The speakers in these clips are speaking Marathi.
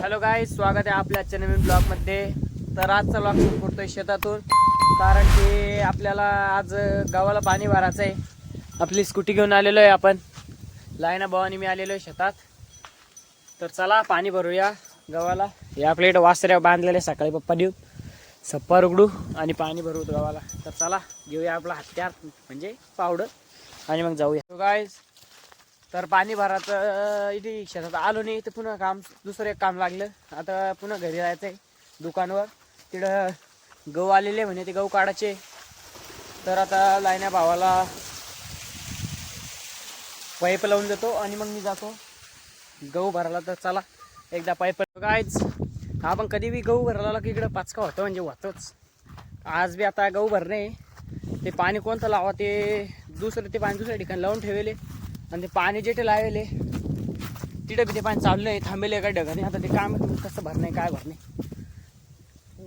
हॅलो गाईज, स्वागत आहे आपल्या आजच्या नवीन ब्लॉगमध्ये. तर आजचा ब्लॉग सुरू करतोय शेतातून, कारण की आपल्याला आज गावाला पाणी भरायचं आहे. आपली स्कूटी घेऊन आलेलो आहे आपण, लायना भावानी मी आलेलो आहे शेतात. तर चला पाणी भरूया गावाला. हे आपल्या इथं वासऱ्या बांधलेले सकाळी पप्पा देऊ सप्पा उघडू आणि पाणी भरू गावाला. तर चला घेऊया आपला हत्यार म्हणजे पावडर आणि मग जाऊया गाईज. तर पाणी भरायचं इथे शेतात आलो नाही तर पुन्हा काम दुसरं एक काम लागलं. आता पुन्हा घरी जायचं आहे दुकानावर. तिकडं गहू आलेले म्हणे, ते गहू काढायचे. तर आता लायना भावाला पाईप लावून देतो आणि मग मी जातो गहू भरायला. तर चला एकदा पाईप गायच. आपण कधी बी गहू भरायला की इकडं पाचका होतं म्हणजे होतोच. आज बी आता गहू भरणे, ते पाणी कोणतं लावा ते दुसरं, ते पाणी दुसऱ्या ठिकाणी लावून ठेवले आणि ते पाणी जेथे लावले तिथं बी ते पाणी चाललं आहे, थांबेले एका ढगाने. आता ते काम कसं भरणे काय भरणे,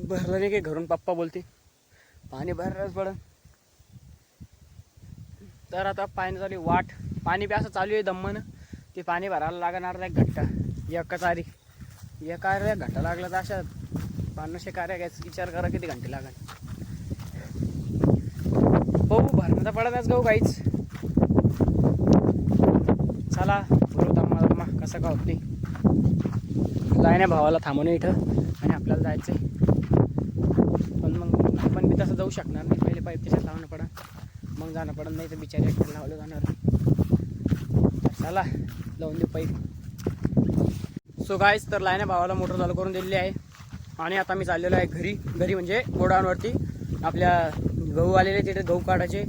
भरलं नाही काही घरून पप्पा बोलते पाणी भरलंच पडन. तर आता पाणी चालू वाट, पाणी बी असं चालू आहे दम्मन. ते पाणी भरायला लागणार एक घंटा, एका तारीख एका घंटा लागला तर अशा 500 कार्य घ्यायचं. विचार करा किती घंटे लागेल. बघू भरणं तर पडतच गहू काहीच. चला बरोबर दम्मा कसं का होत नाही. लायना भावाला थांबून इथं आणि आपल्याला जायचं आहे. पण मग आपण बी तसं जाऊ शकणार नाही. पहिले पाईप त्याच्यात लावणं पडा, मग जाणं पडत नाही तर बिचारे एकट्याला लावलं जाणार. चला लावून देऊ पाईप. सो गाईज, तर लायना भावाला मोटर चालू करून दिलेली आहे आणि आता मी चाललेलो आहे घरी म्हणजे गोडाऊनवरती. आपल्या गहू आलेले तिथे गहू काढायचे.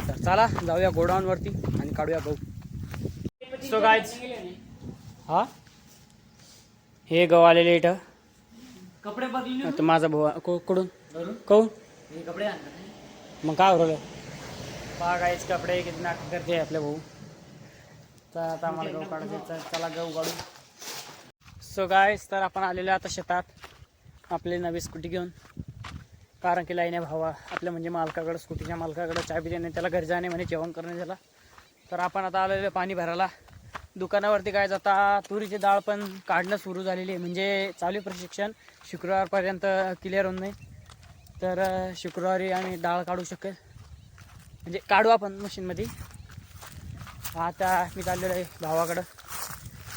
तर चला जाऊया गोडाऊनवरती आणि काढूया गहू. सो गाईज, हा हे गहू आलेले इथं. कपडे बदलले आता माझा भाऊ कडून कहून कपडे मग काय उरलं पहा गाईच. कपडे किती नाटक करते आपले भाऊ. तर आता आम्हाला गहू काढायचं. चला गहू काढू. सो गाईज, तर आपण आलेलो आता शेतात आपली नवी स्कूटी घेऊन. कारण की लाईने भावा आपल्या म्हणजे मालकाकडं, स्कूटीच्या मालकाकडं चाबी देणे, त्याला घरी जाणे म्हणे, जेवण करणे त्याला. तर आपण आता आलेलो पाणी भरायला दुकानावरती. काय जाता तुरीची डाळ पण काढणं सुरू झालेली आहे, म्हणजे चालू प्रशिक्षण शुक्रवारपर्यंत क्लिअर होऊन नाही. तर शुक्रवारी आम्ही डाळ काढू शकेल, म्हणजे काढू आपण मशीनमध्ये. आता मी चाललेलो आहे भावाकडं,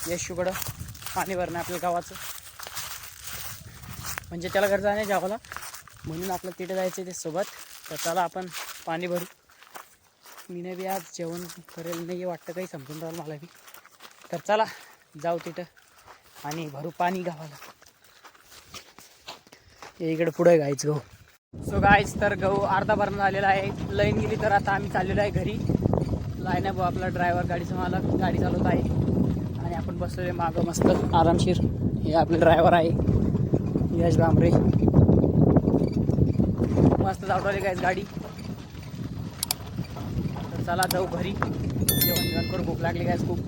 यशूकडं पाणी भरणं आपल्या गावाचं. म्हणजे त्याला घर जाणे गावाला, म्हणून आपलं तिथे जायचं ते सोबत. तर चला आपण पाणी भरू. मी बी आज जेवण करेल नाही वाटतं, काही समजून राहिलं मला बी. तर चला जाऊ तिथं आणि भरू पाणी गावाला. इकडे पुढे गायचं गहू. सो गायच, तर गहू अर्धा भरणं झालेला आहे. लाईन गेली तर आता आम्ही चाललेलो आहे घरी. लाईन भाऊ आपला ड्रायव्हर, गाडीचा मालक, गाडी चालवत आहे आणि आपण बसलेले मागं मस्त आरामशीर. हे आपले ड्रायव्हर आहे यश बांबरे. मस्त चालवली गायच गाडी. तर चला जाऊ घरी, जेवण करू, भूक लागली गायच खूप.